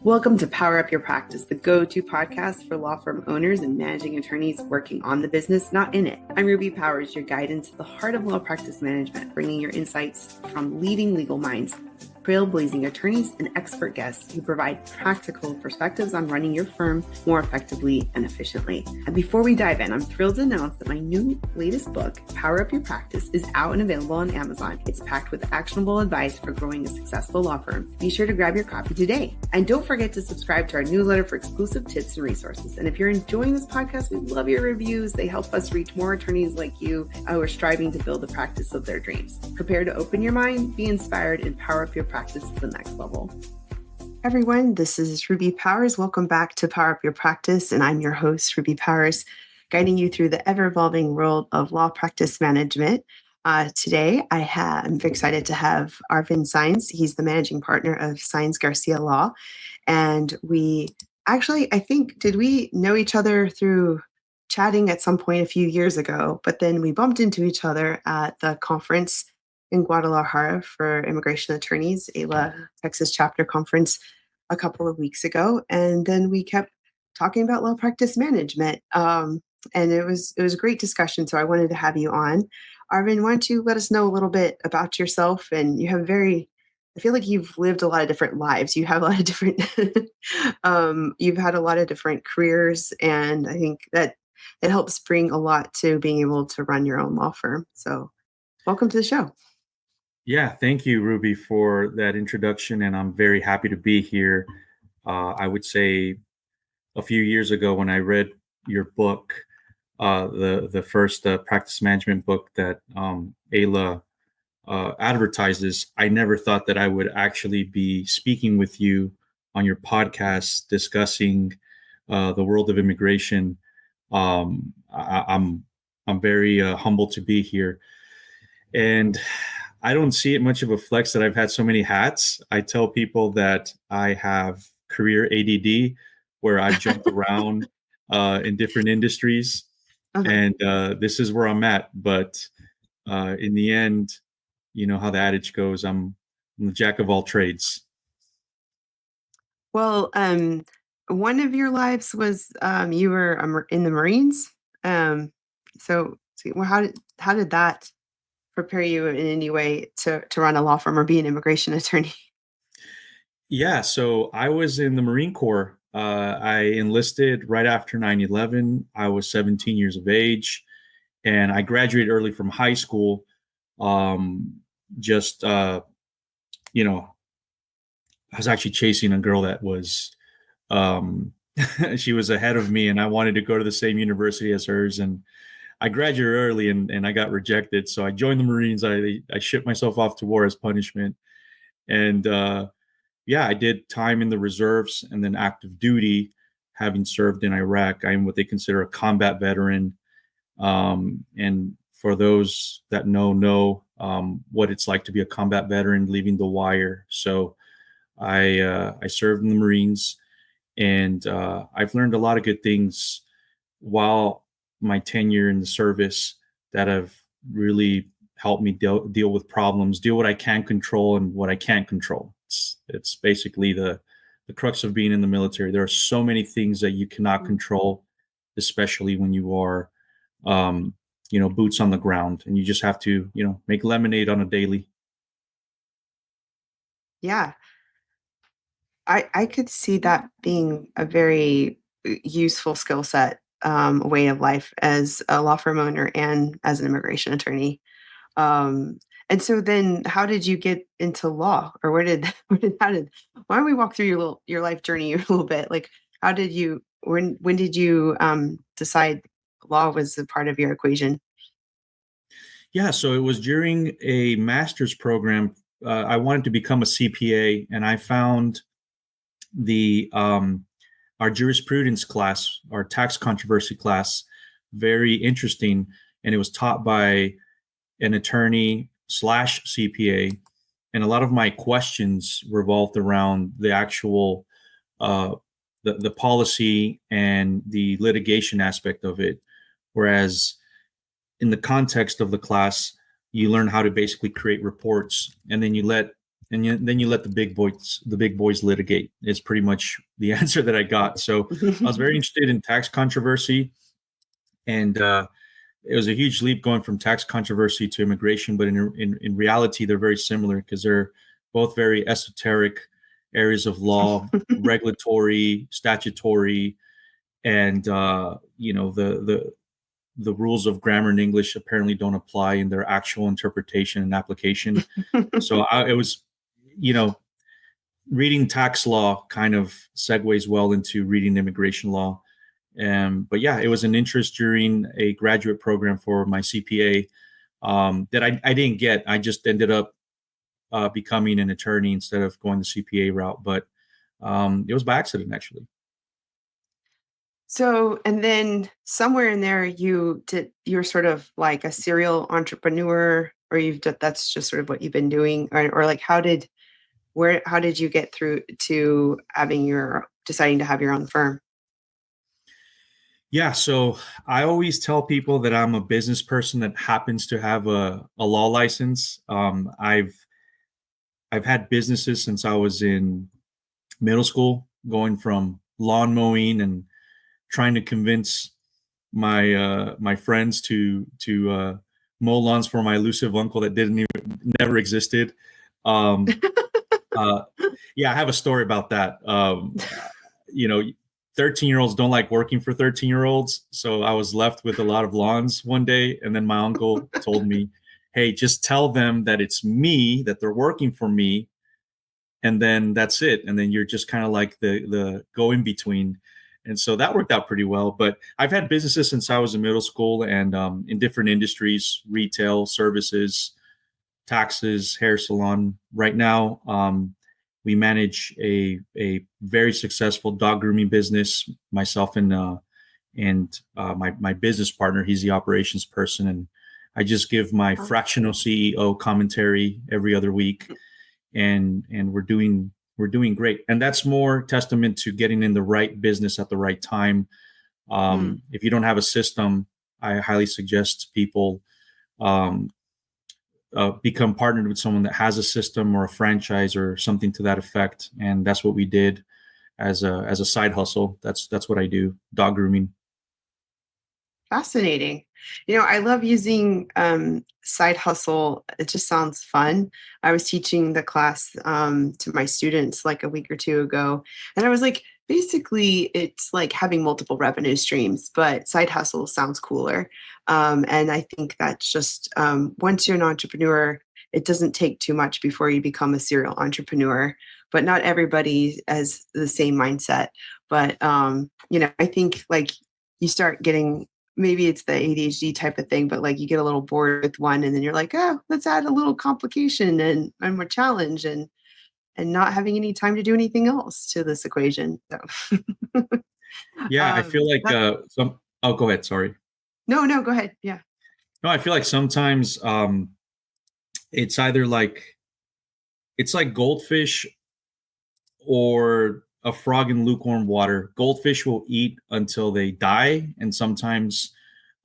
Welcome to Power Up Your Practice, the go-to podcast for law firm owners and managing attorneys working on the business, not in it. I'm Ruby Powers, your guide into the heart of law practice management, bringing your insights from leading legal minds, trailblazing attorneys, and expert guests who provide practical perspectives on running your firm more effectively and efficiently. And before we dive in, I'm thrilled to announce that my latest book, Power Up Your Practice, is out and available on Amazon. It's packed with actionable advice for growing a successful law firm. Be sure to grab your copy today. And don't forget to subscribe to our newsletter for exclusive tips and resources. And if you're enjoying this podcast, we love your reviews. They help us reach more attorneys like you who are striving to build the practice of their dreams. Prepare to open your mind, be inspired, and power up your practice to the next level. Everyone, this is Ruby Powers. Welcome back to Power Up Your Practice, and I'm your host, Ruby Powers, guiding you through the ever-evolving world of law practice management. Today, I'm very excited to have Arvin Saenz. He's the managing partner of Saenz-Garcia Law, and we actually, I think, did we know each other through chatting at some point a few years ago? But then we bumped into each other at the conference in Guadalajara for immigration attorneys, AILA Texas chapter conference a couple of weeks ago. And then we kept talking about law practice management. And it was a great discussion. So I wanted to have you on. Arvin, why don't you let us know a little bit about yourself? And you have I feel like you've lived a lot of different lives. You have a lot of different, you've had a lot of different careers. And I think that it helps bring a lot to being able to run your own law firm. So welcome to the show. Yeah, thank you, Ruby, for that introduction, and I'm very happy to be here. I would say a few years ago when I read your book, the first practice management book that AILA advertises, I never thought that I would actually be speaking with you on your podcast discussing the world of immigration. I'm very humbled to be here, and I don't see it much of a flex that I've had so many hats. I tell people that I have career ADD, where I've jumped around in different industries, and this is where I'm at. But in the end, you know how the adage goes, I'm the jack of all trades. Well, one of your lives was you were in the Marines. So well, how did that prepare you in any way to run a law firm or be an immigration attorney? Yeah, so I was in the Marine Corps. I enlisted right after 9/11. I was 17 years of age, and I graduated early from high school. Just you know, I was actually chasing a girl that was, she was ahead of me, and I wanted to go to the same university as hers. And I graduated early, and I got rejected. So I joined the Marines. I shipped myself off to war as punishment. And yeah, I did time in the reserves and then active duty, having served in Iraq. I'm what they consider a combat veteran. And for those that know what it's like to be a combat veteran leaving the wire. So I served in the Marines, and I've learned a lot of good things while my tenure in the service that have really helped me deal with problems, deal what I can control and what I can't control. It's basically the crux of being in the military. There are so many things that you cannot control, especially when you are, boots on the ground, and you just have to, make lemonade on a daily. Yeah, I could see that being a very useful skill set, way of life as a law firm owner and as an immigration attorney. And so then how did you get into law, or why don't we walk through your life journey a little bit? Like, when did you decide law was a part of your equation? Yeah, so it was during a master's program. I wanted to become a CPA, and I found the our jurisprudence class, our tax controversy class, very interesting, and it was taught by an attorney slash CPA, and a lot of my questions revolved around the actual the policy and the litigation aspect of it. Whereas in the context of the class, you learn how to basically create reports, and then you let and then you let the big boys litigate. Is pretty much the answer that I got. So I was very interested in tax controversy, and it was a huge leap going from tax controversy to immigration. But in reality, they're very similar because they're both very esoteric areas of law, regulatory, statutory, and the rules of grammar in English apparently don't apply in their actual interpretation and application. So it was, reading tax law kind of segues well into reading immigration law. But yeah, it was an interest during a graduate program for my CPA that I didn't get. I just ended up becoming an attorney instead of going the CPA route. But it was by accident, actually. So, and then somewhere in there, you're sort of like a serial entrepreneur, or that's just sort of what you've been doing, or like how did you get through to deciding to have your own firm? Yeah, so I always tell people that I'm a business person that happens to have a law license. I've had businesses since I was in middle school, going from lawn mowing and trying to convince my friends to mow lawns for my elusive uncle that never existed. Yeah, I have a story about that. 13-year-olds don't like working for 13-year-olds. So I was left with a lot of lawns one day. And then my uncle told me, hey, just tell them that it's me, that they're working for me. And then that's it. And then you're just kind of like the go in between. And so that worked out pretty well. But I've had businesses since I was in middle school, and in different industries: retail, services, taxes, hair salon. Right now, we manage a very successful dog grooming business. Myself and my business partner, he's the operations person, and I just give my fractional CEO commentary every other week, and we're doing great. And that's more testament to getting in the right business at the right time. If you don't have a system, I highly suggest people become partnered with someone that has a system or a franchise or something to that effect. And that's what we did as a side hustle. That's what I do, dog grooming. Fascinating. I love using side hustle. It just sounds fun. I was teaching the class to my students like a week or two ago, and I was like, basically, it's like having multiple revenue streams, but side hustle sounds cooler. And I think that's just once you're an entrepreneur, it doesn't take too much before you become a serial entrepreneur. But not everybody has the same mindset. But I think like you start getting, maybe it's the ADHD type of thing, but like you get a little bored with one, and then you're like, oh, let's add a little complication and more challenge, and not having any time to do anything else to this equation. So. Yeah, I feel like oh, go ahead. Sorry. No, go ahead. Yeah. No, I feel like sometimes it's either it's like goldfish or a frog in lukewarm water. Goldfish will eat until they die. And sometimes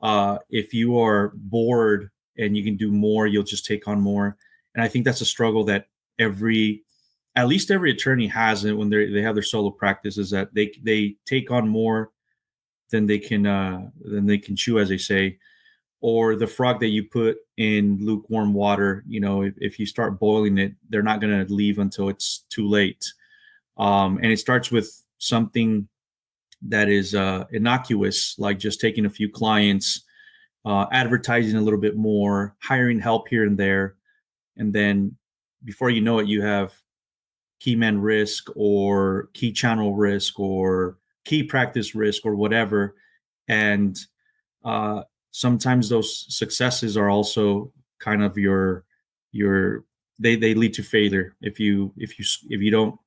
if you are bored and you can do more, you'll just take on more. And I think that's a struggle that at least every attorney has it when they have their solo practice, is that they take on more than they can chew, as they say. Or the frog that you put in lukewarm water, if you start boiling it, they're not going to leave until it's too late. And it starts with something that is innocuous, like just taking a few clients, advertising a little bit more, hiring help here and there. And then before you know it, you have key man risk or key channel risk or key practice risk or whatever. And sometimes those successes are also kind of they lead to failure if you don't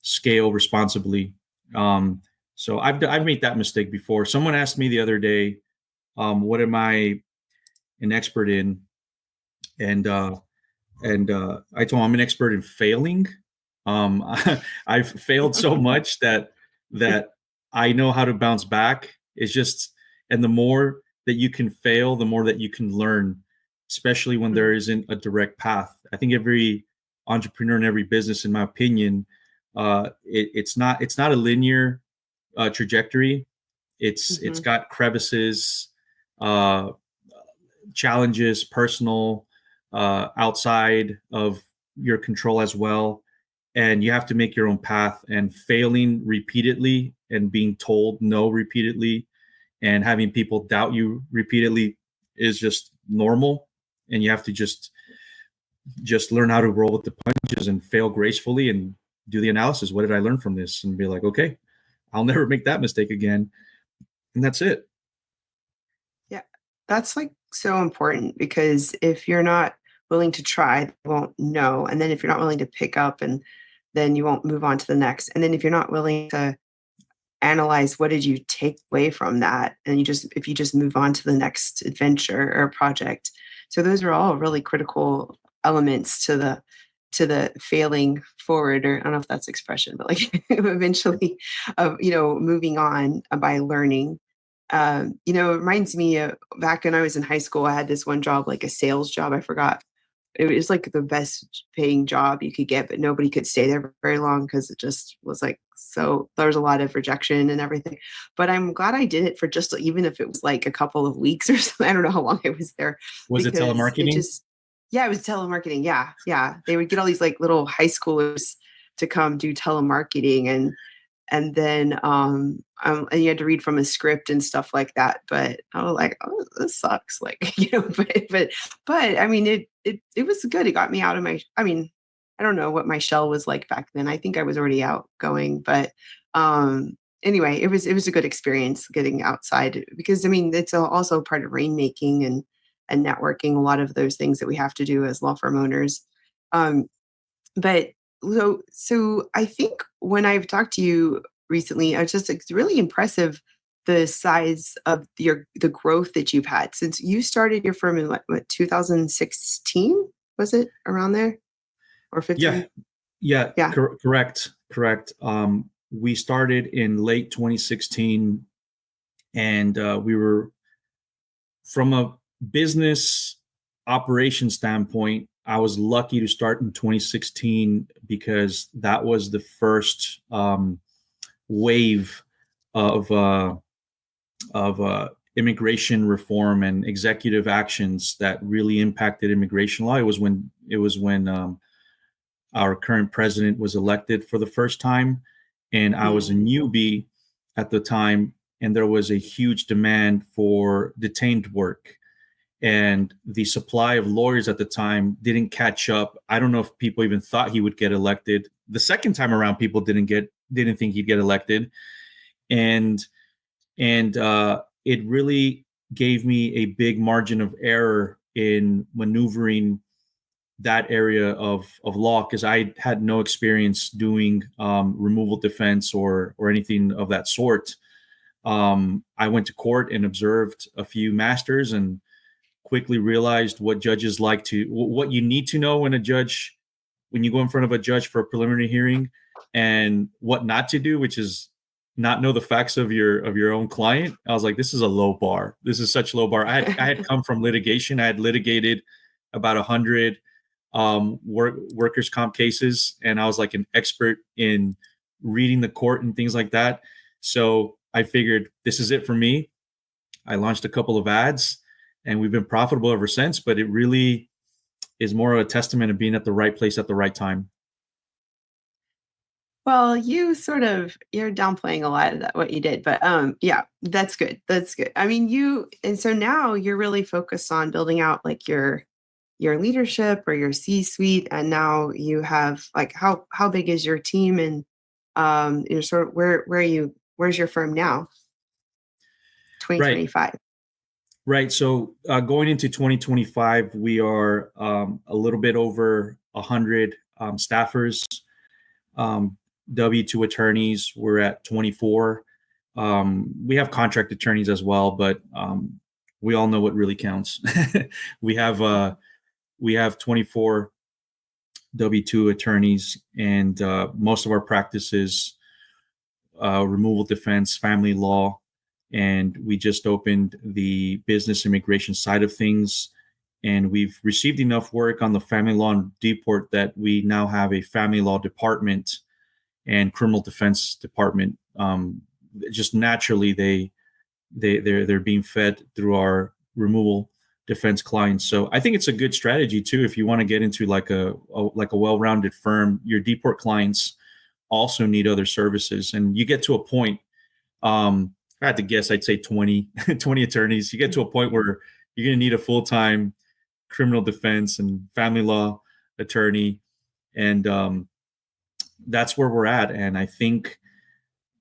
scale responsibly. So I've made that mistake before. Someone asked me the other day, what am I an expert in? And I told them I'm an expert in failing. I've failed so much that I know how to bounce back. It's just, and the more that you can fail, the more that you can learn, especially when there isn't a direct path. I think every entrepreneur in every business, in my opinion, it's not a linear trajectory. It's got crevices, challenges, personal, outside of your control as well. And you have to make your own path, and failing repeatedly and being told no repeatedly and having people doubt you repeatedly is just normal. And you have to just learn how to roll with the punches and fail gracefully and do the analysis. What did I learn from this? And be like, okay, I'll never make that mistake again. And that's it. Yeah, that's like so important, because if you're not willing to try, you won't know. And then if you're not willing to pick up, and then you won't move on to the next. And then if you're not willing to analyze what did you take away from that, and if you just move on to the next adventure or project. So those are all really critical elements to the failing forward, or I don't know if that's expression, but like eventually of, moving on by learning. It reminds me of back when I was in high school. I had this one job, like a sales job. I forgot. It was like the best paying job you could get, but nobody could stay there very long because it just was like, so there was a lot of rejection and everything. But I'm glad I did it for just, even if it was like a couple of weeks or something. I don't know how long I was there. Was it telemarketing? Yeah, it was telemarketing. Yeah. Yeah. They would get all these like little high schoolers to come do telemarketing, and then and you had to read from a script and stuff like that. But I was like, oh, this sucks. Like, but I mean, it was good. It got me out of I don't know what my shell was like back then. I think I was already outgoing, but anyway, it was a good experience getting outside, because it's also part of rainmaking and networking, a lot of those things that we have to do as law firm owners. But so I think when I've talked to you recently, it's really impressive, the size of the growth that you've had since you started your firm in what 2016, was it around there, or 15? Yeah. Correct. We started in late 2016, and we were, from a business operation standpoint, I was lucky to start in 2016 because that was the first wave of immigration reform and executive actions that really impacted immigration law. It was when our current president was elected for the first time, and I was a newbie at the time, and there was a huge demand for detained work. And the supply of lawyers at the time didn't catch up. I don't know if people even thought he would get elected. The second time around, people didn't think he'd get elected. And it really gave me a big margin of error in maneuvering that area of law, because I had no experience doing removal defense or anything of that sort. I went to court and observed a few masters and quickly realized what judges what you need to know when you go in front of a judge for a preliminary hearing, and what not to do, which is not know the facts of your own client. I was like, this is a low bar. This is such a low bar. I had come from litigation. I had litigated about 100 workers' comp cases, and I was like an expert in reading the court and things like that. So I figured this is it for me. I launched a couple of ads, and we've been profitable ever since, but it really is more of a testament of being at the right place at the right time. Well, you're downplaying a lot of that, what you did, but yeah, that's good. That's good. And so now you're really focused on building out like your leadership or your C-suite, and now you have like how big is your team, and you're sort of where's your firm now? 2025. Right. So going into 2025, we are a little bit over 100 staffers, W-2 attorneys. We're at 24. We have contract attorneys as well, but we all know what really counts. We have 24 W-2 attorneys, and most of our practices, removal defense, family law, and we just opened the business immigration side of things And we've received enough work on the family law and deport that we now have a family law department and criminal defense department. Just naturally, they're being fed through our removal defense clients. So I think it's a good strategy too. If you want to get into like a well-rounded firm, your deport clients also need other services, and you get to a point. I had to guess, I'd say 20 attorneys. You get to a point where you're going to need a full-time criminal defense and family law attorney, and that's where we're at. And I think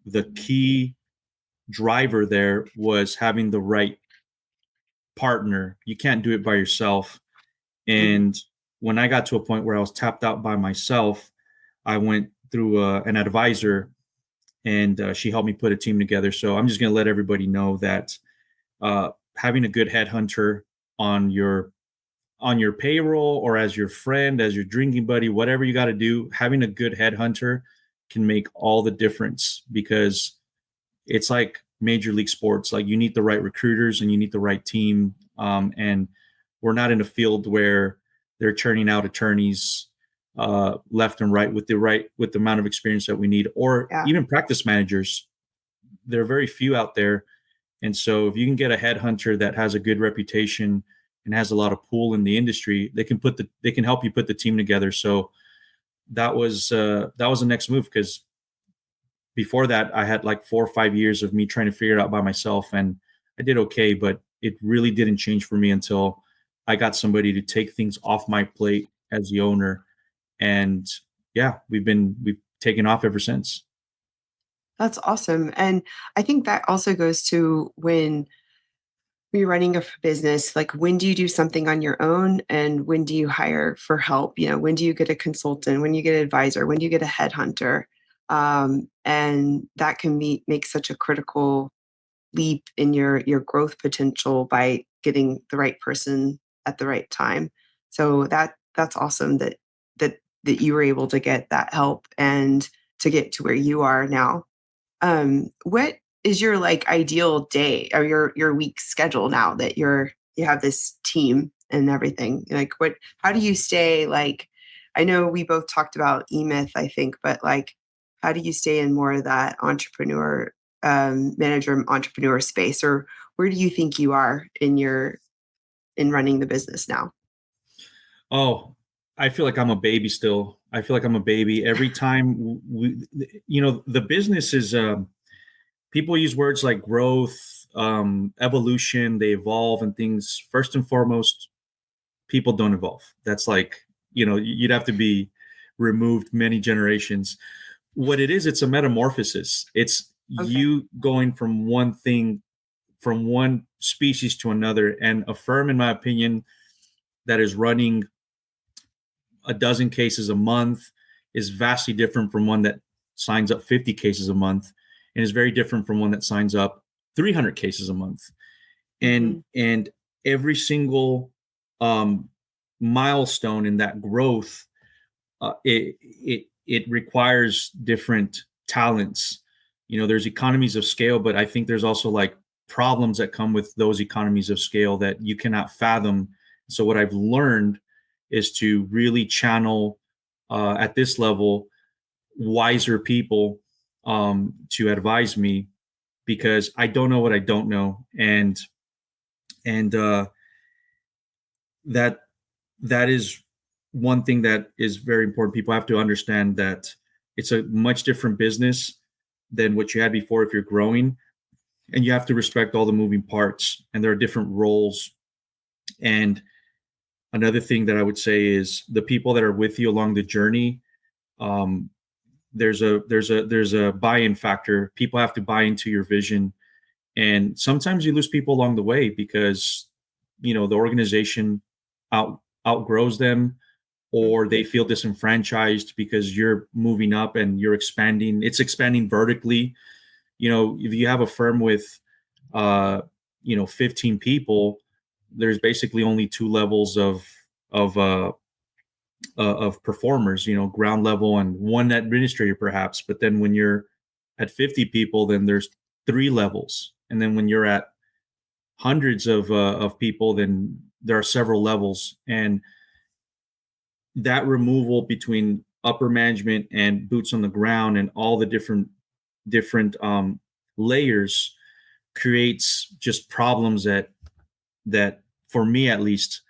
the key driver there was having the right partner. You can't do it by yourself. And when I got to a point where I was tapped out by myself, I went through an advisor, and she helped me put a team together. So I'm just going to let everybody know that having a good headhunter on your payroll, or as your friend, as your drinking buddy, whatever you got to do, having a good headhunter can make all the difference, because it's like major league sports. Like, you need the right recruiters and you need the right team. And we're not in a field where they're churning out attorneys left and right with the amount of experience that we need, or even practice managers. There are very few out there. And so if you can get a headhunter that has a good reputation and has a lot of pull in the industry, they can help you put the team together. So that was the next move, because before that, I had like 4 or 5 years of me trying to figure it out by myself, and I did okay, but it really didn't change for me until I got somebody to take things off my plate as the owner. And yeah, we've taken off ever since. That's awesome. And I think that also goes to when you're running a business, like, when do you do something on your own and when do you hire for help? When do you get a consultant, when you get an advisor, when do you get a headhunter? And that can make such a critical leap in your growth potential by getting the right person at the right time. So that's awesome that you were able to get that help and to get to where you are now. What is your like ideal day or your week schedule now that you have this team and everything? Like, how do you stay, like, I know we both talked about E-Myth, I think, but like, how do you stay in more of that manager entrepreneur space, or where do you think you are in running the business now? Oh, I feel like I'm a baby still. I feel like I'm a baby every time the business is, people use words like growth, evolution, they evolve and things. First and foremost, people don't evolve. That's like, you'd have to be removed many generations. What it is, it's a metamorphosis. It's you going from one thing, from one species to another. And a firm, in my opinion, that is running a dozen cases a month is vastly different from one that signs up 50 cases a month, and is very different from one that signs up 300 cases a month. And every single milestone in that growth, it requires different talents. There's economies of scale, but I think there's also like problems that come with those economies of scale that you cannot fathom. So what I've learned is to really channel at this level wiser people to advise me, because I don't know what I don't know. And that is one thing that is very important. People have to understand that it's a much different business than what you had before if you're growing, and you have to respect all the moving parts, and there are different roles. And another thing that I would say is the people that are with you along the journey, there's a buy-in factor. People have to buy into your vision, and sometimes you lose people along the way because the organization outgrows them, or they feel disenfranchised because you're moving up and you're expanding. It's expanding vertically. If you have a firm with 15 people, there's basically only 2 levels of performers, ground level and 1 administrator perhaps. But then when you're at 50 people, then there's 3 levels. And then when you're at hundreds of people, then there are several levels, and that removal between upper management and boots on the ground and all the different layers creates just problems that for me at least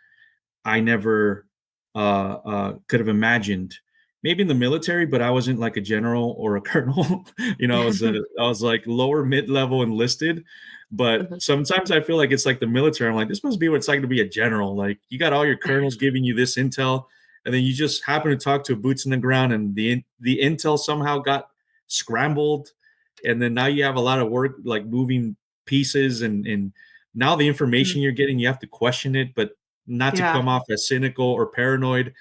I never could have imagined. Maybe in the military, but I wasn't like a general or a colonel. I was like lower mid-level enlisted. But sometimes I feel like it's like the military. I'm like, this must be what it's like to be a general. Like you got all your colonels giving you this intel, and then you just happen to talk to boots in the ground, and the intel somehow got scrambled, and then now you have a lot of work like moving pieces, and now the information you're getting, you have to question it, but not to come off as cynical or paranoid.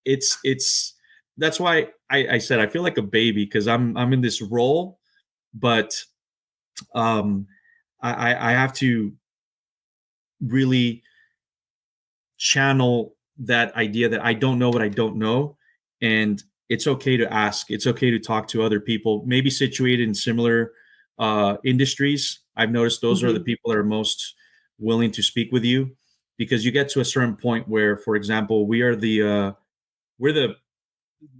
It's that's why I said I feel like a baby, because I'm in this role, but I have to really channel that idea that I don't know what I don't know, and it's okay to ask. It's okay to talk to other people, maybe situated in similar industries. I've noticed those are the people that are most willing to speak with you, because you get to a certain point where, for example, we're the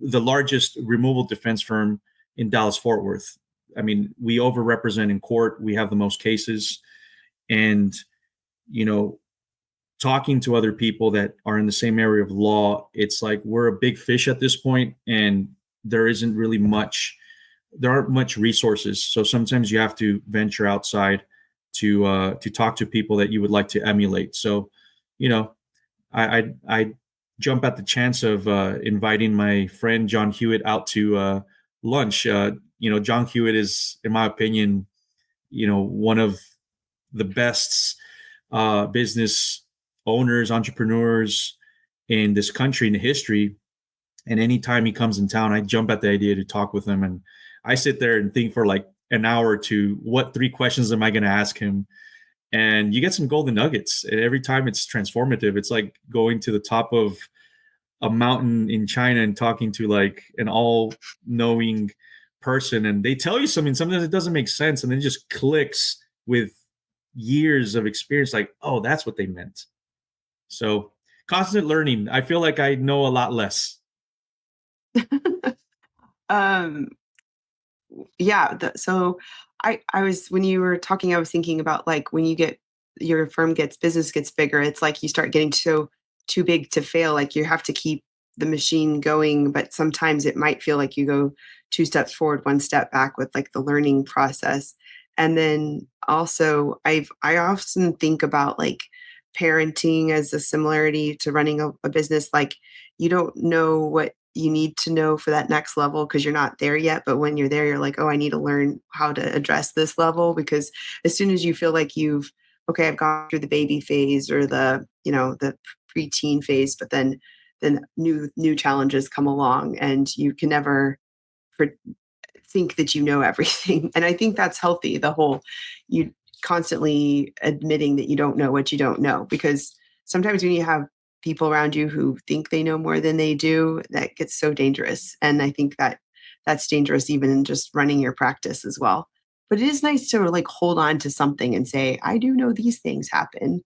largest removal defense firm in Dallas Fort Worth. I mean, we overrepresent in court. We have the most cases, and talking to other people that are in the same area of law, it's like we're a big fish at this point, and there aren't much resources. So sometimes you have to venture outside to talk to people that you would like to emulate. So, I jump at the chance of inviting my friend John Hewitt out to lunch. John Hewitt is, in my opinion, one of the best business owners, entrepreneurs in this country, in the history. And anytime he comes in town, I jump at the idea to talk with him. And I sit there and think for like an hour or two, what 3 questions am I going to ask him? And you get some golden nuggets. And every time it's transformative. It's like going to the top of a mountain in China and talking to like an all-knowing person. And they tell you something, sometimes it doesn't make sense. And then it just clicks with years of experience. Like, oh, that's what they meant. So constant learning. I feel like I know a lot less. So I was, when you were talking, I was thinking about like when your business gets bigger, it's like you start getting too big to fail. Like you have to keep the machine going, but sometimes it might feel like you go 2 steps forward, 1 step back with like the learning process. And then also I often think about like parenting as a similarity to running a business. Like you don't know what you need to know for that next level because you're not there yet. But when you're there, you're like, oh, I need to learn how to address this level, because as soon as you feel like I've gone through the baby phase or the preteen phase, but then new challenges come along and you can never think that you know everything. And I think that's healthy. You constantly admitting that you don't know what you don't know, because sometimes when you have people around you who think they know more than they do, that gets so dangerous. And I think that's dangerous even in just running your practice as well. But it is nice to like hold on to something and say, I do know these things happen.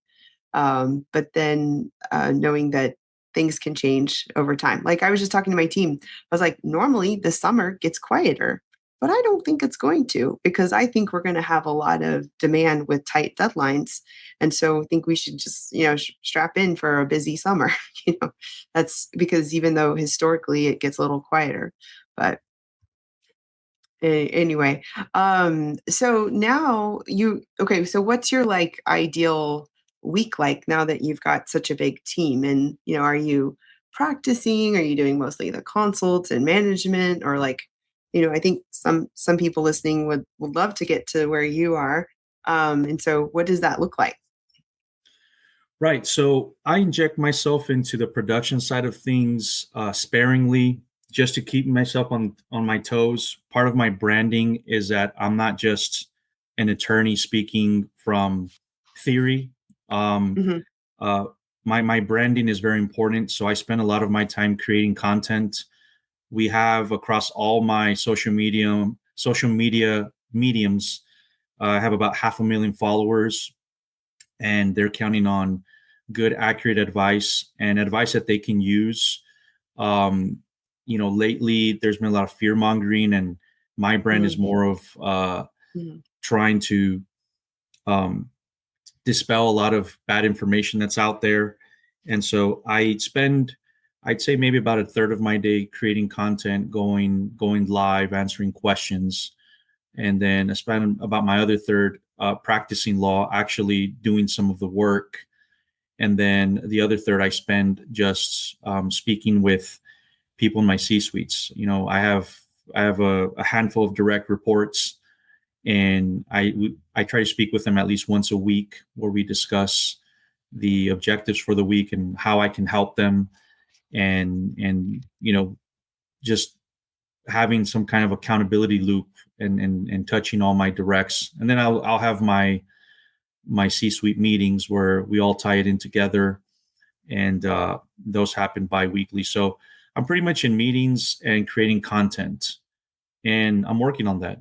But then knowing that things can change over time. Like I was just talking to my team. I was like, normally the summer gets quieter, but I don't think it's going to, because I think we're going to have a lot of demand with tight deadlines. And so I think we should just, strap in for a busy summer. That's because even though historically it gets a little quieter, but anyway, so now so what's your like ideal week like now that you've got such a big team? And, are you practicing? Are you doing mostly the consults and management, or like, I think some people listening would love to get to where you are. And so what does that look like? Right. So I inject myself into the production side of things sparingly, just to keep myself on my toes. Part of my branding is that I'm not just an attorney speaking from theory. My branding is very important. So I spend a lot of my time creating content. We have across all my social media mediums, I have about 500,000 followers, and they're counting on good, accurate advice and advice that they can use. Lately there's been a lot of fear mongering, and my brand is more of trying to dispel a lot of bad information that's out there. And so I'd say maybe about a third of my day creating content, going live, answering questions. And then I spend about my other third practicing law, actually doing some of the work. And then the other third I spend just speaking with people in my C-suites. I have a handful of direct reports, and I try to speak with them at least once a week, where we discuss the objectives for the week and how I can help them, and just having some kind of accountability loop and touching all my directs. And then I'll have my C-suite meetings where we all tie it in together, and those happen bi-weekly. So I'm pretty much in meetings and creating content, and I'm working on that.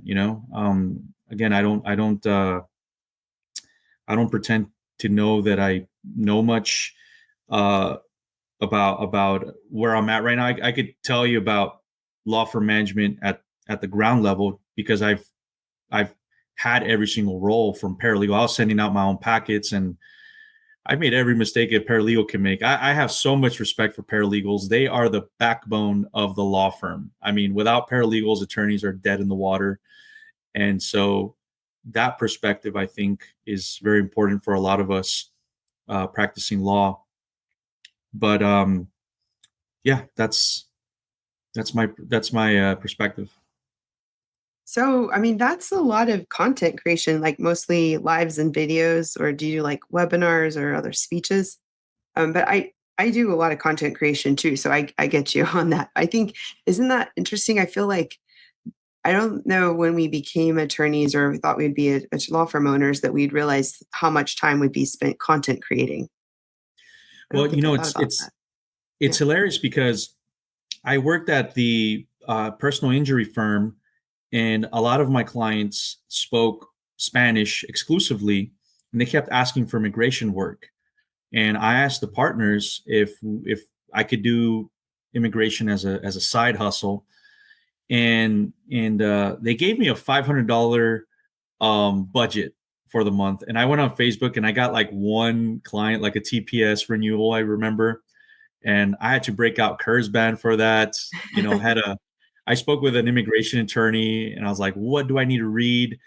Again, I don't pretend to know that I know much about where I'm at right now. I could tell you about law firm management at the ground level, because I've had every single role from paralegal. I was sending out my own packets, and I made every mistake a paralegal can make. I have so much respect for paralegals. They are the backbone of the law firm. I mean, without paralegals, attorneys are dead in the water. And so that perspective, I think, is very important for a lot of us practicing law. But that's my perspective. So, I mean, that's a lot of content creation, like mostly lives and videos, or do you like webinars or other speeches? But I do a lot of content creation too. So I get you on that. I think, isn't that interesting? I feel like, I don't know when we became attorneys or we thought we'd be a law firm owners that we'd realize how much time would be spent content creating. Well, it's hilarious, because I worked at the personal injury firm, and a lot of my clients spoke Spanish exclusively, and they kept asking for immigration work. And I asked the partners if I could do immigration as a side hustle, and they gave me a $500 budget for the month. And I went on Facebook, and I got like one client, like a TPS renewal, I remember, and I had to break out Kurzban for that. I spoke with an immigration attorney, and I was like, what do I need to read?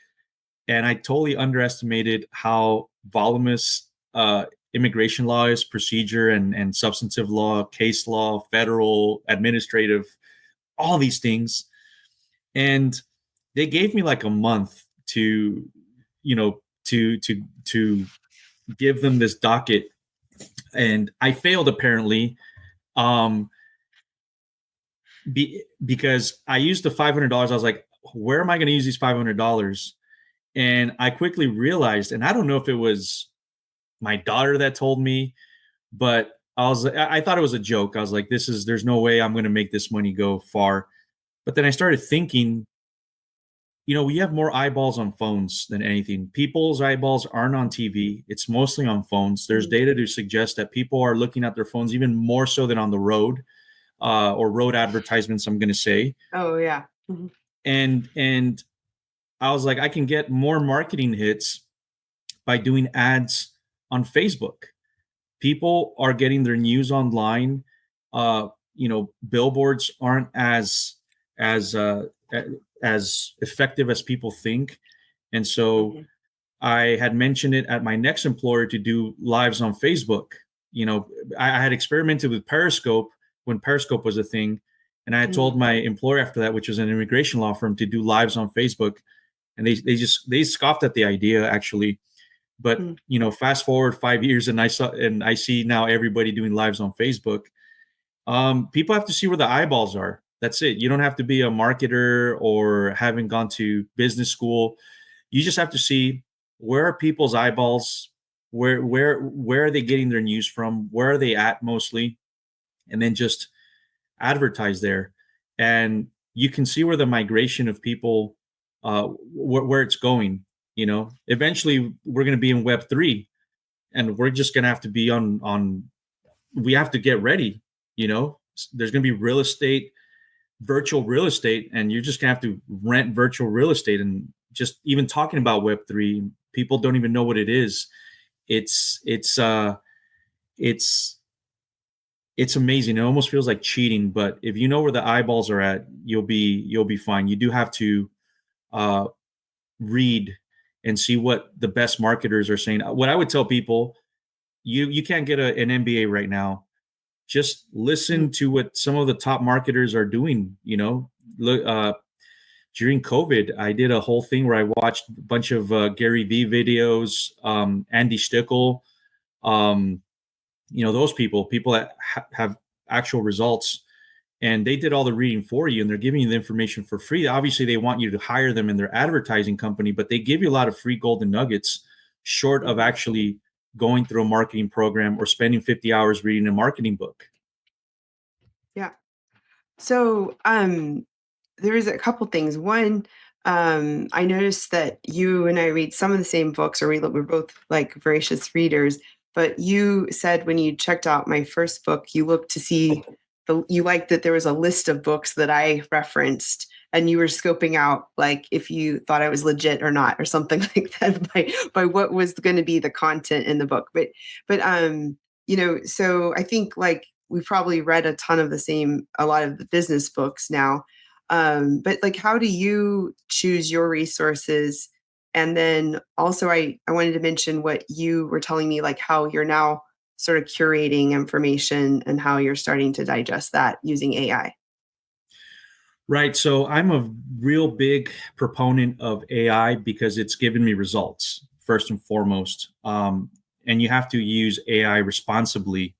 And I totally underestimated how voluminous immigration law is, procedure and substantive law, case law, federal, administrative, all these things. And they gave me like a month to give them this docket. And I failed, apparently. Because I used the $500. I was like, where am I going to use these $500? And I quickly realized, and I don't know if it was my daughter that told me, but I thought it was a joke. I was like, there's no way I'm going to make this money go far. But then I started thinking, we have more eyeballs on phones than anything. People's eyeballs aren't on TV. It's mostly on phones. There's data to suggest that people are looking at their phones even more so than on the road. Or road advertisements, I'm going to say. Oh yeah. Mm-hmm. And I was like, I can get more marketing hits by doing ads on Facebook. People are getting their news online. Billboards aren't as effective as people think. And so I had mentioned it at my next employer to do lives on Facebook. I had experimented with Periscope when Periscope was a thing. And I had told my employer after that, which was an immigration law firm, to do lives on Facebook. And they scoffed at the idea, actually. But, fast forward 5 years, and I see now everybody doing lives on Facebook. People have to see where the eyeballs are. That's it. You don't have to be a marketer or having gone to business school. You just have to see, where are people's eyeballs? Where are they getting their news from? Where are they at mostly? And then just advertise there. And you can see where the migration of people, where it's going. Eventually we're going to be in Web3. and we're just going to have to be we have to get ready. There's going to be virtual real estate, and you're just going to have to rent virtual real estate. And just even talking about Web3, people don't even know what it is. It's amazing. It almost feels like cheating, but if you know where the eyeballs are at, you'll be fine. You do have to read and see what the best marketers are saying. What I would tell people, you can't get an MBA right now. Just listen to what some of the top marketers are doing. Look, during COVID, I did a whole thing where I watched a bunch of Gary Vee videos, Andy Stickle, those people that have actual results, and they did all the reading for you, and they're giving you the information for free. Obviously, they want you to hire them in their advertising company, but they give you a lot of free golden nuggets, short of actually going through a marketing program or spending 50 hours reading a marketing book. Yeah. So there is a couple things. One, I noticed that you and I read some of the same books, or we're both like voracious readers, but you said when you checked out my first book, you looked to see you liked that there was a list of books that I referenced, and you were scoping out like if you thought I was legit or not, or something like that by what was going to be the content in the book. But so I think like we probably read a lot of the business books now. But like, how do you choose your resources? And then also I wanted to mention what you were telling me, like how you're now sort of curating information and how you're starting to digest that using AI. Right. So I'm a real big proponent of AI because it's given me results, first and foremost. And you have to use AI responsibly.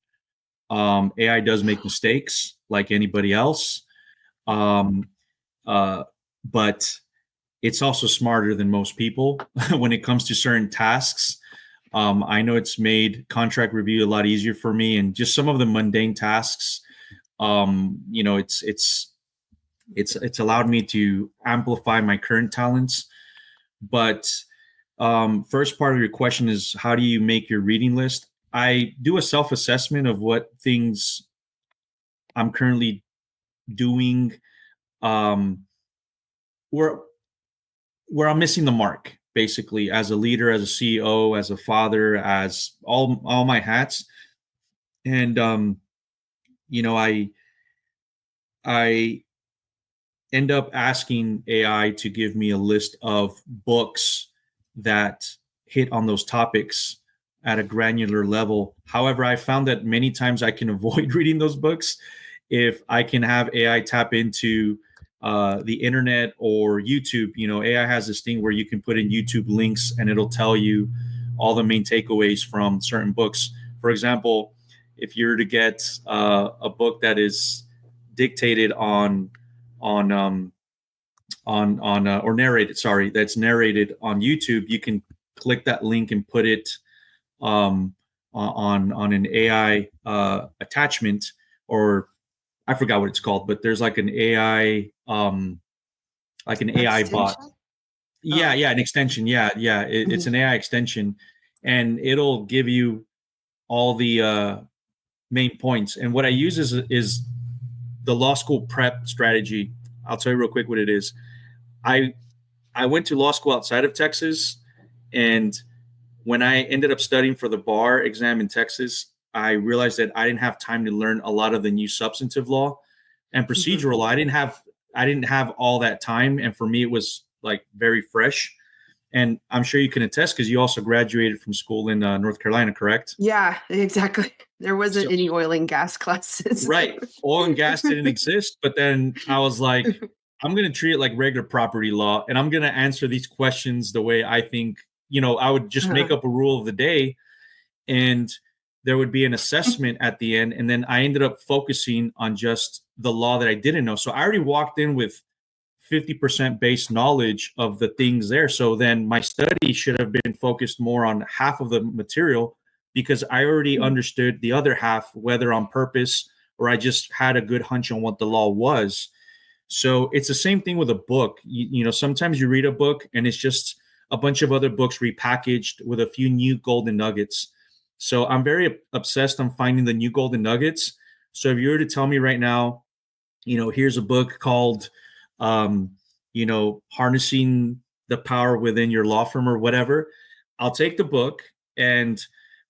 AI does make mistakes like anybody else. But it's also smarter than most people when it comes to certain tasks. I know it's made contract review a lot easier for me, and just some of the mundane tasks. It's allowed me to amplify my current talents. But first part of your question is, how do you make your reading list? I do a self-assessment of what things I'm currently doing, where I'm missing the mark, basically, as a leader, as a CEO, as a father, as all my hats. And I end up asking AI to give me a list of books that hit on those topics at a granular level. However, I found that many times I can avoid reading those books if I can have AI tap into the internet or YouTube. AI has this thing where you can put in YouTube links and it'll tell you all the main takeaways from certain books. For example, if you're to get a book that is dictated or narrated, that's narrated on YouTube, you can click that link and put it on an AI attachment, or I forgot what it's called, but there's like an AI AI bot. Yeah, an extension. Yeah. It's an AI extension, and it'll give you all the main points. And what I use is the law school prep strategy. I'll tell you real quick what it is. I went to law school outside of Texas, and when I ended up studying for the bar exam in Texas, I realized that I didn't have time to learn a lot of the new substantive law and procedural law. I didn't have all that time, and for me, it was like very fresh. And I'm sure you can attest because you also graduated from school in North Carolina, correct? Yeah, exactly. There wasn't any oil and gas classes. Right. Oil and gas didn't exist. But then I was like, I'm going to treat it like regular property law, and I'm going to answer these questions the way I think, I would just make up a rule of the day, and there would be an assessment at the end. And then I ended up focusing on just the law that I didn't know. So I already walked in with 50% base knowledge of the things there. So then my study should have been focused more on half of the material, because I already understood the other half, whether on purpose or I just had a good hunch on what the law was. So it's the same thing with a book. Sometimes you read a book and it's just a bunch of other books repackaged with a few new golden nuggets. So I'm very obsessed on finding the new golden nuggets. So if you were to tell me right now, here's a book called, Harnessing the Power Within Your Law Firm or whatever, I'll take the book and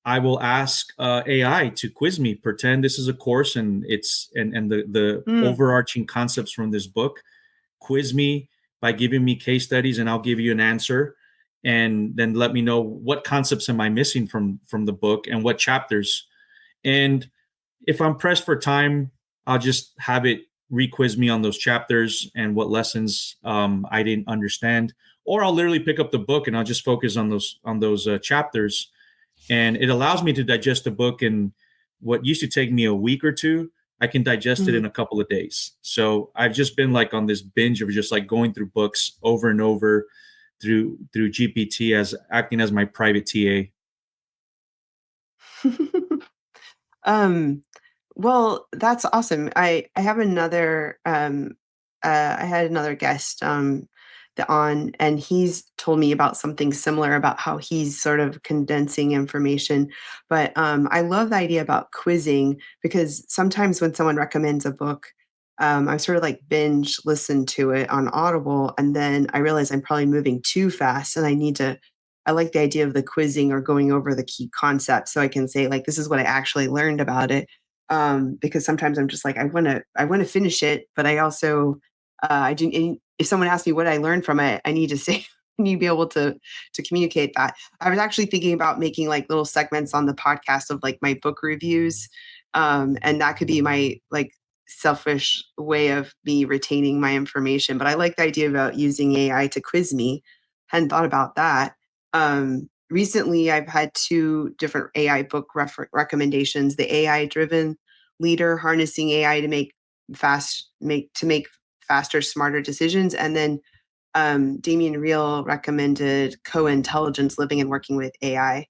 I will ask AI to quiz me, pretend this is a course and the overarching concepts from this book. Quiz me by giving me case studies and I'll give you an answer, and then let me know what concepts am I missing from the book and what chapters. And if I'm pressed for time, I'll just have it re-quiz me on those chapters and what lessons I didn't understand. Or I'll literally pick up the book and I'll just focus on those chapters. And it allows me to digest the book in what used to take me a week or two. I can digest it in a couple of days. So I've just been like on this binge of just like going through books over and over through GPT, as acting as my private TA. Well, that's awesome. I have another I had another guest on, and he's told me about something similar about how he's sort of condensing information. But I love the idea about quizzing, because sometimes when someone recommends a book, I sort of like binge listen to it on Audible, and then I realize I'm probably moving too fast, and I like the idea of the quizzing or going over the key concepts so I can say like, this is what I actually learned about it. Because sometimes I'm just like, I want to finish it, but I also, I do. If someone asks me what I learned from it, I need to say, I need to be able to communicate that. I was actually thinking about making like little segments on the podcast of like my book reviews, and that could be my like selfish way of me retaining my information. But I like the idea about using AI to quiz me. Hadn't thought about that. Recently, I've had two different AI book recommendations: the AI driven leader, harnessing AI to make faster, smarter decisions, and then Damien Reel recommended Co-Intelligence, living and working with AI.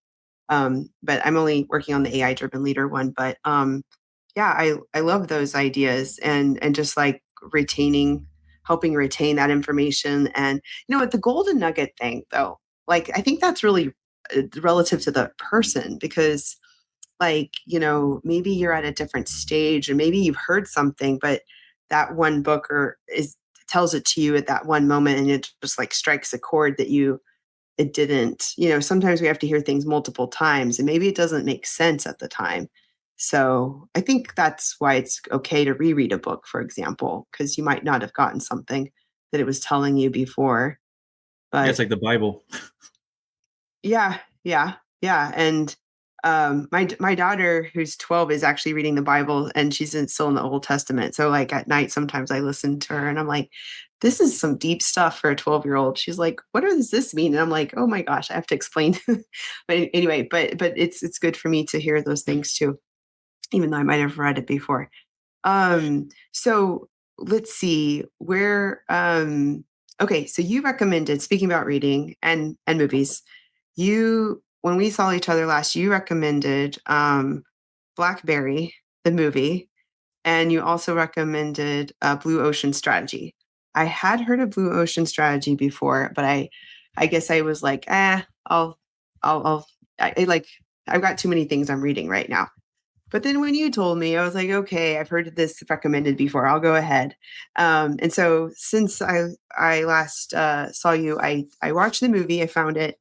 But I'm only working on the AI driven leader one. But yeah, I love those ideas, and just like helping retain that information. And what the golden nugget thing though, like I think that's really relative to the person, because like, maybe you're at a different stage, or maybe you've heard something, but that one book tells it to you at that one moment, and it just like strikes a chord that it didn't. Sometimes we have to hear things multiple times, and maybe it doesn't make sense at the time. So I think that's why it's okay to reread a book, for example, because you might not have gotten something that it was telling you before. But yeah, it's like the Bible. yeah. And my daughter, who's 12, is actually reading the Bible, and she's still in the Old Testament. So like at night, sometimes I listen to her and I'm like, this is some deep stuff for a 12-year-old. She's like, what does this mean? And I'm like, oh my gosh, I have to explain. But anyway, but it's good for me to hear those things too, even though I might have read it before. So let's see where, okay. So you recommended, speaking about reading and movies, when we saw each other last, you recommended, Blackberry, the movie, and you also recommended, Blue Ocean Strategy. I had heard of Blue Ocean Strategy before, but I guess I was like, I'll, I've got too many things I'm reading right now. But then when you told me, I was like, okay, I've heard this recommended before. I'll go ahead. And so since I last saw you, I watched the movie. I found it,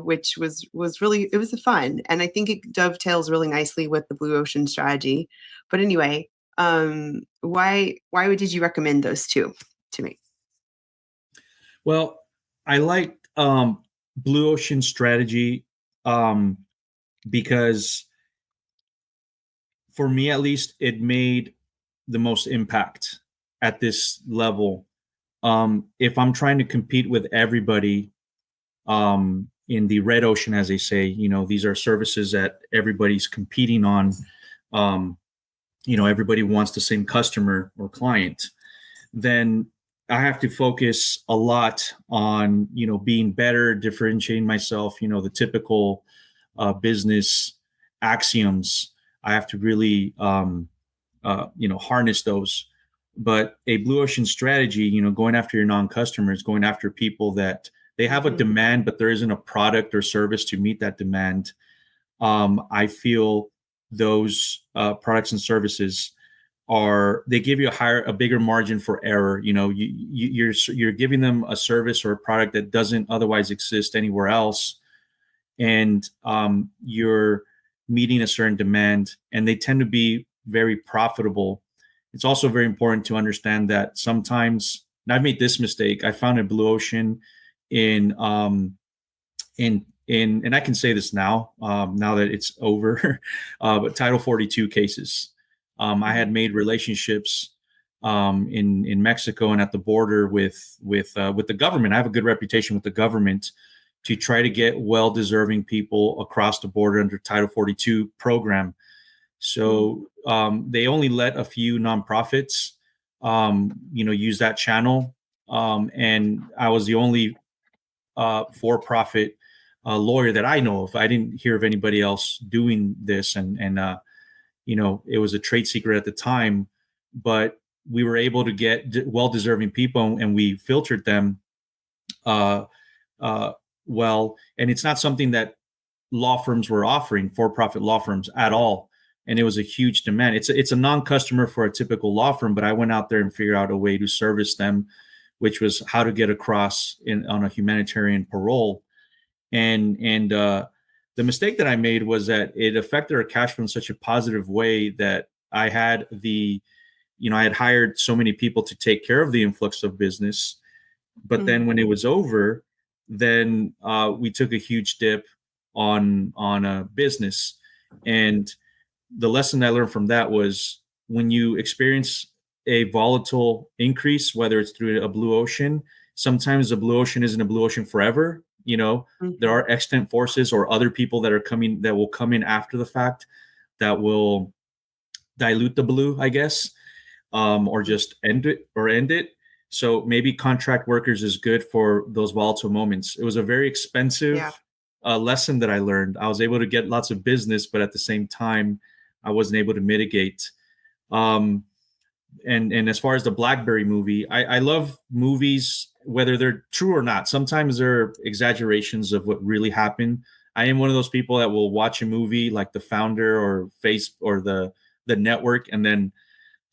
which was really, it was fun, and I think it dovetails really nicely with the Blue Ocean Strategy. But anyway, why did you recommend those two to me? Well, I liked Blue Ocean Strategy because, for me at least, it made the most impact at this level. If I'm trying to compete with everybody in the red ocean, as they say, these are services that everybody's competing on. Everybody wants the same customer or client. Then I have to focus a lot on, being better, differentiating myself, the typical business axioms. I have to really, harness those. But a Blue Ocean Strategy, going after your non-customers, going after people that they have a demand, but there isn't a product or service to meet that demand. I feel those products and services they give you a bigger margin for error. You're giving them a service or a product that doesn't otherwise exist anywhere else, and you're meeting a certain demand, and they tend to be very profitable. It's also very important to understand that sometimes, and I've made this mistake, I found a blue ocean in and I can say this now, now that it's over, but Title 42 cases. I had made relationships in Mexico and at the border with the government. I have a good reputation with the government to try to get well-deserving people across the border under Title 42 program. So they only let a few nonprofits, use that channel, and I was the only for-profit lawyer that I know of. I didn't hear of anybody else doing this, and it was a trade secret at the time, but we were able to get well-deserving people, and we filtered them well. And it's not something that law firms were offering, for-profit law firms, at all. And it was a huge demand. It's a non-customer for a typical law firm, but I went out there and figured out a way to service them, which was how to get across on a humanitarian parole. And the mistake that I made was that it affected our cash flow in such a positive way that I had I had hired so many people to take care of the influx of business. But then when it was over, then we took a huge dip on a business. And the lesson I learned from that was, when you experience a volatile increase, whether it's through a blue ocean, sometimes the blue ocean isn't a blue ocean forever. There are extant forces or other people that will come in after the fact that will dilute the blue, I guess, or just end it. So maybe contract workers is good for those volatile moments. It was a very expensive lesson that I learned. I was able to get lots of business, but at the same time, I wasn't able to mitigate. And as far as the BlackBerry movie, I love movies, whether they're true or not. Sometimes they're exaggerations of what really happened. I am one of those people that will watch a movie like The Founder or the Network, and then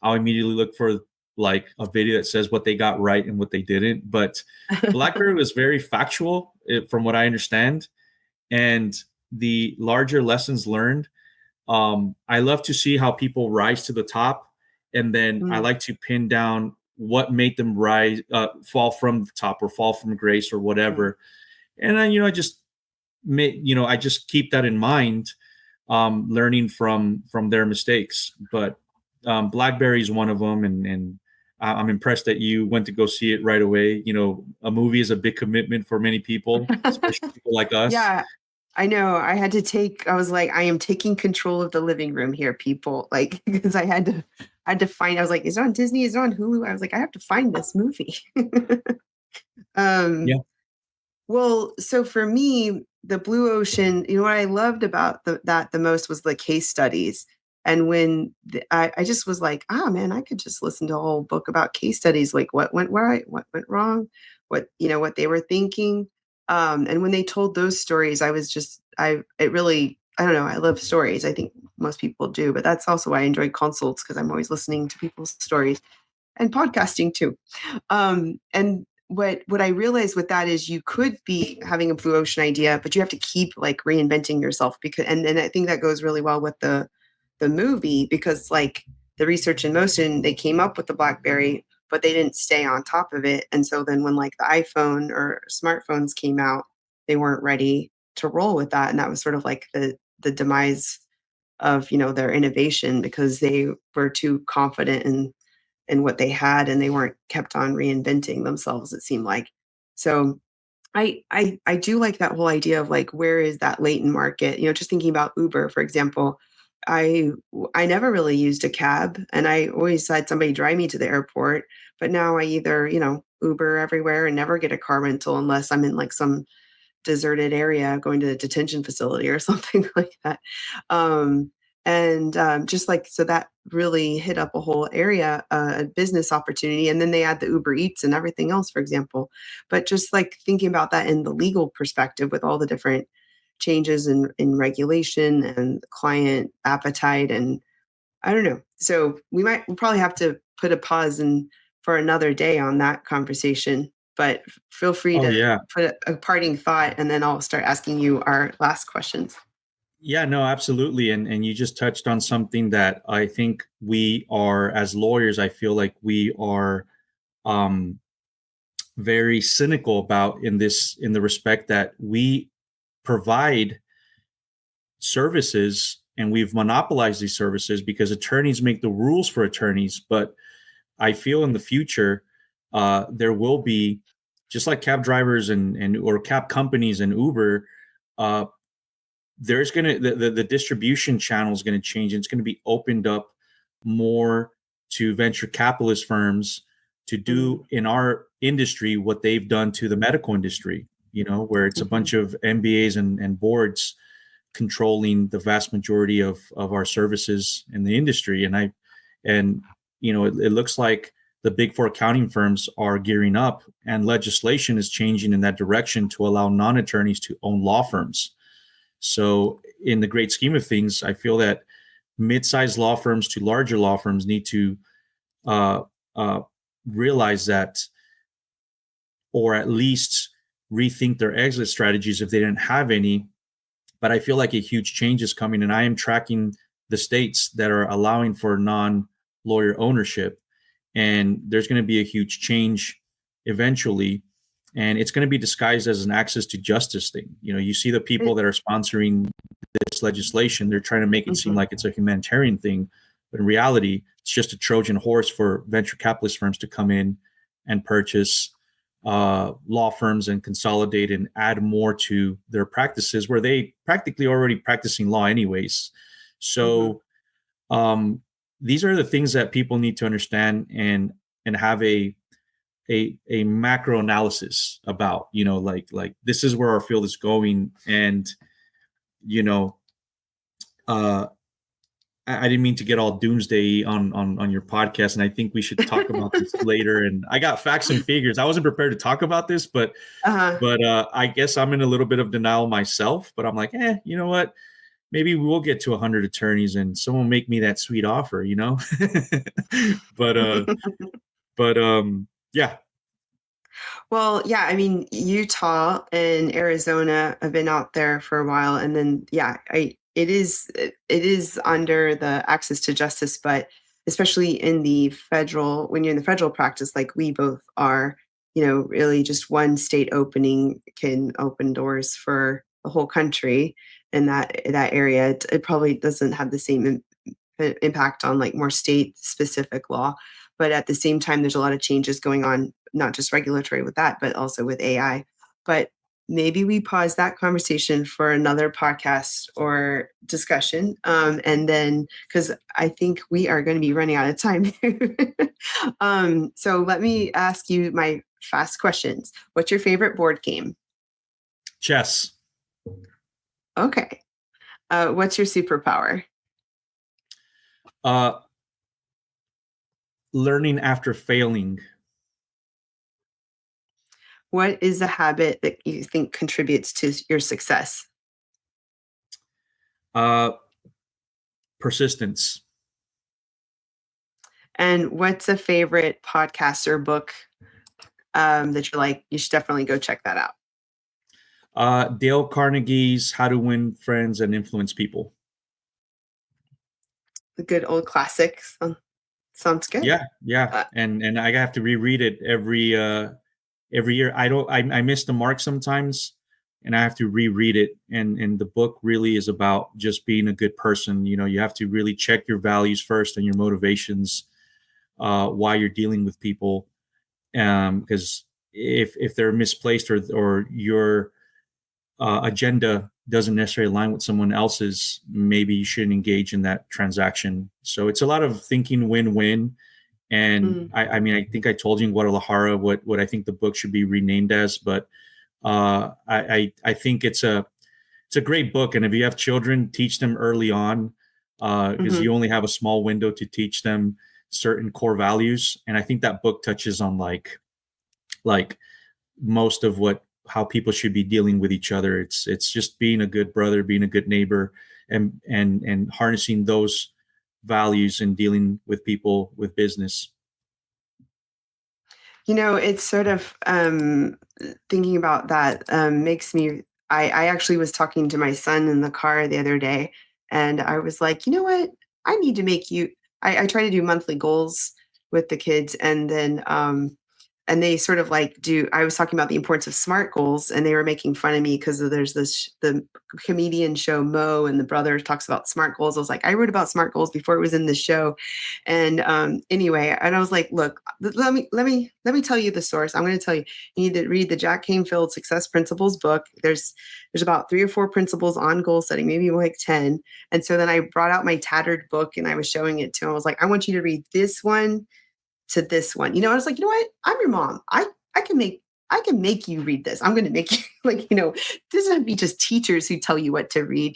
I'll immediately look for like a video that says what they got right and what they didn't. But BlackBerry was very factual, from what I understand, and the larger lessons learned. I love to see how people rise to the top, and then I like to pin down what made them fall from the top or fall from grace or whatever. And then, I just keep that in mind, learning from their mistakes. But BlackBerry is one of them, and I'm impressed that you went to go see it right away. A movie is a big commitment for many people, especially people like us. Yeah, I know. I was like, I am taking control of the living room here, people. Like, because I had to find, I was like, is it on Disney? Is it on Hulu? I was like, I have to find this movie. Yeah. Well, so for me, the blue ocean, what I loved about that the most was the case studies. And when I just was like, man, I could just listen to a whole book about case studies, like what went right, what went wrong, what they were thinking. And when they told those stories, I don't know, I love stories. I think most people do, but that's also why I enjoy consults, because I'm always listening to people's stories, and podcasting too. And what I realized with that is, you could be having a blue ocean idea, but you have to keep like reinventing yourself, because, and I think that goes really well with the movie, because like the research in motion, they came up with the BlackBerry, but they didn't stay on top of it. And so then when like the iPhone or smartphones came out, they weren't ready to roll with that. And that was sort of like the demise of, their innovation, because they were too confident in what they had, and they weren't kept on reinventing themselves, it seemed like. So I do like that whole idea of like, where is that latent market? Just thinking about Uber, for example. I never really used a cab, and I always had somebody drive me to the airport. But now I either, Uber everywhere and never get a car rental unless I'm in like some deserted area going to a detention facility or something like that. Just like, so that really hit up a whole area, a business opportunity. And then they add the Uber Eats and everything else, for example. But just like thinking about that in the legal perspective, with all the different changes in regulation and client appetite. And I don't know. So we'll probably have to put a pause for another day on that conversation, but feel free to put a parting thought, and then I'll start asking you our last questions. Yeah, no, absolutely. And you just touched on something that I think we are, as lawyers, I feel like we are very cynical about in the respect that we provide services and we've monopolized these services because attorneys make the rules for attorneys. But I feel in the future, there will be, just like cab drivers or cab companies and Uber, there's going to, the distribution channel is going to change. And it's going to be opened up more to venture capitalist firms to do in our industry what they've done to the medical industry, where it's a bunch of MBAs and boards controlling the vast majority of our services in the industry. And it looks like the big four accounting firms are gearing up, and legislation is changing in that direction to allow non-attorneys to own law firms. So in the great scheme of things, I feel that mid-sized law firms to larger law firms need to realize that, or at least rethink their exit strategies if they didn't have any. But I feel like a huge change is coming, and I am tracking the states that are allowing for non-lawyer ownership. And there's going to be a huge change eventually, and it's going to be disguised as an access to justice thing. You see the people that are sponsoring this legislation, they're trying to make it seem like it's a humanitarian thing, but in reality, it's just a Trojan horse for venture capitalist firms to come in and purchase law firms and consolidate and add more to their practices where they practically already practicing law anyways. So these are the things that people need to understand and have a macro analysis about, like this is where our field is going. And, I didn't mean to get all doomsday on your podcast, and I think we should talk about this later. And I got facts and figures. I wasn't prepared to talk about this, but I guess I'm in a little bit of denial myself. But I'm like, you know what? Maybe we'll get to 100 attorneys, and someone make me that sweet offer, but yeah. Well, yeah, I mean, Utah and Arizona have been out there for a while, and then it is under the access to justice, but especially in the federal, when you're in the federal practice, like we both are, really just one state opening can open doors for the whole country. In that area, it probably doesn't have the same impact on like more state specific law, but at the same time, there's a lot of changes going on, not just regulatory with that, but also with AI. But maybe we pause that conversation for another podcast or discussion. And then, because I think we are going to be running out of time. So let me ask you my fast questions. What's your favorite board game? Chess. Okay. What's your superpower? Learning after failing. What is a habit that you think contributes to your success? Persistence. And what's a favorite podcast or book that you're like, you should definitely go check that out? Dale Carnegie's How to Win Friends and Influence People. The good old classics. Sounds good. Yeah. And I have to reread it every year. I miss the mark sometimes, and I have to reread it. And the book really is about just being a good person. You have to really check your values first and your motivations while you're dealing with people. Because if they're misplaced or your agenda doesn't necessarily align with someone else's, maybe you shouldn't engage in that transaction. So it's a lot of thinking win-win. And I mean, I think I told you in Guadalajara what I think the book should be renamed as, but I think it's a great book. And if you have children, teach them early on because you only have a small window to teach them certain core values. And I think that book touches on like most of what how people should be dealing with each other. It's just being a good brother, being a good neighbor, and harnessing those values and dealing with people with business. It's sort of thinking about that makes me, I actually was talking to my son in the car the other day, and I was like, you know what? I need to make you, I try to do monthly goals with the kids, and then and they sort of like I was talking about the importance of SMART goals, and they were making fun of me because there's the comedian show Mo, and the brother talks about SMART goals. I was like, I wrote about SMART goals before it was in the show. And anyway, and I was like, look, let me tell you the source. I'm going to tell you, you need to read the Jack Canfield Success Principles book. There's about 3 or 4 principles on goal setting, maybe like 10. And so then I brought out my tattered book and I was showing it to him. I was like, I want you to read this one to this one. I was like, you know what? I'm your mom. I can make you read this. I'm going to make you this doesn't be just teachers who tell you what to read,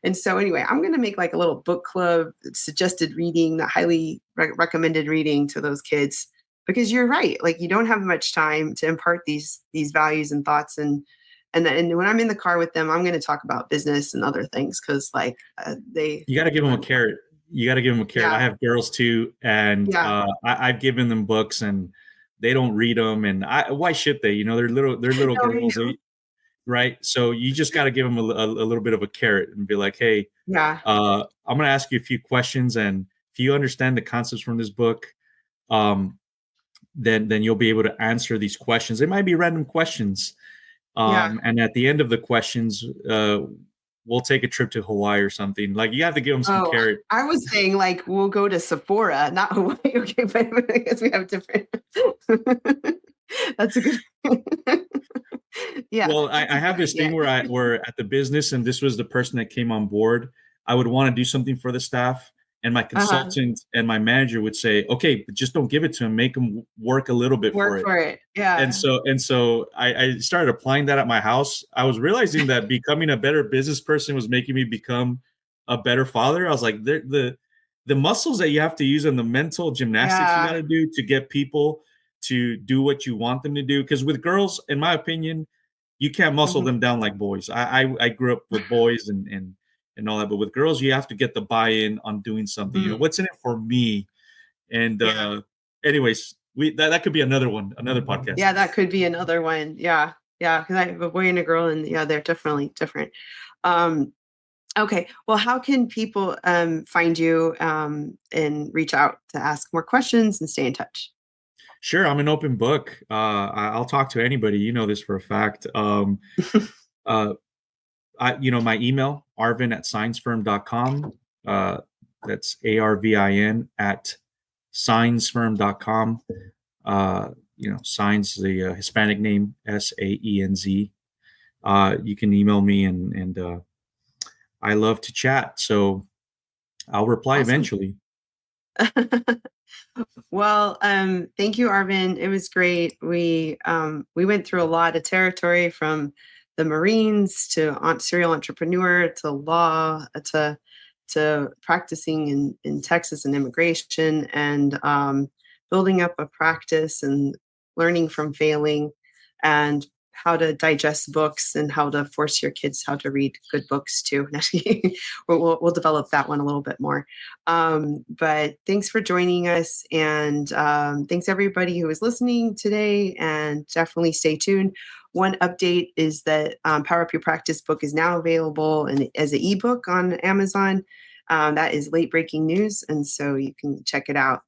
And so anyway, I'm going to make like a little book club, suggested reading, highly recommended reading to those kids, because you're right. Like, you don't have much time to impart these values and thoughts. And when I'm in the car with them, I'm going to talk about business and other things. Cause you got to give them a carrot. Yeah. I have girls too. And I've given them books and they don't read them. And why should they? They're little girls, right? So you just got to give them a little bit of a carrot and be like, hey, I'm going to ask you a few questions. And if you understand the concepts from this book, then you'll be able to answer these questions. They might be random questions. And at the end of the questions, we'll take a trip to Hawaii or something. Like, you have to give them some carrot. I was saying like, we'll go to Sephora, not Hawaii. Okay. But I guess we have different. That's a good. Yeah. Well, I have this thing where we're at the business, and this was the person that came on board. I would want to do something for the staff, and my consultant and my manager would say, okay, but just don't give it to him. Make him work a little bit for it. Yeah. And so I started applying that at my house. I was realizing that becoming a better business person was making me become a better father. I was like, the muscles that you have to use and the mental gymnastics you got to do to get people to do what you want them to do. Because with girls, in my opinion, you can't muscle them down like boys. I grew up with boys and all that, but with girls, you have to get the buy-in on doing something. What's in it for me? And anyways, that could be another podcast. Yeah, that could be another one. Yeah, because I have a boy and a girl, and they're definitely different. Okay, well, how can people find you and reach out to ask more questions and stay in touch? Sure, I'm an open book. I'll talk to anybody. You know this for a fact. My email, arvin@saenzfirm.com. That's ARVIN at saenzfirm.com. Saenz, the Hispanic name, SAENZ. You can email me, and I love to chat. So I'll reply eventually. Well, thank you, Arvin. It was great. We went through a lot of territory, from the Marines to serial entrepreneur to law to practicing in Texas and immigration, and building up a practice and learning from failing, and how to digest books and how to force your kids how to read good books too. We'll develop that one a little bit more. But thanks for joining us, and thanks everybody who is listening today, and definitely stay tuned. One update is that Power Up Your Practice book is now available as an ebook on Amazon. That is late breaking news, and so you can check it out.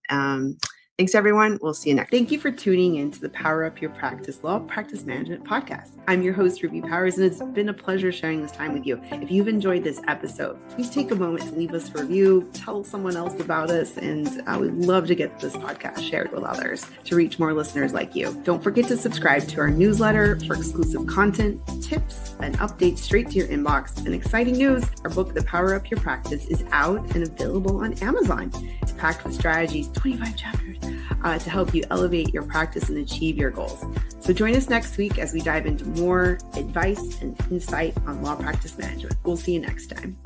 Thanks, everyone. We'll see you next. Thank you for tuning in to the Power Up Your Practice Law Practice Management Podcast. I'm your host, Ruby Powers, and it's been a pleasure sharing this time with you. If you've enjoyed this episode, please take a moment to leave us a review, tell someone else about us, and I would love to get this podcast shared with others to reach more listeners like you. Don't forget to subscribe to our newsletter for exclusive content, tips, and updates straight to your inbox. And exciting news, our book, The Power Up Your Practice, is out and available on Amazon. It's packed with strategies, 25 chapters, to help you elevate your practice and achieve your goals. So join us next week as we dive into more advice and insight on law practice management. We'll see you next time.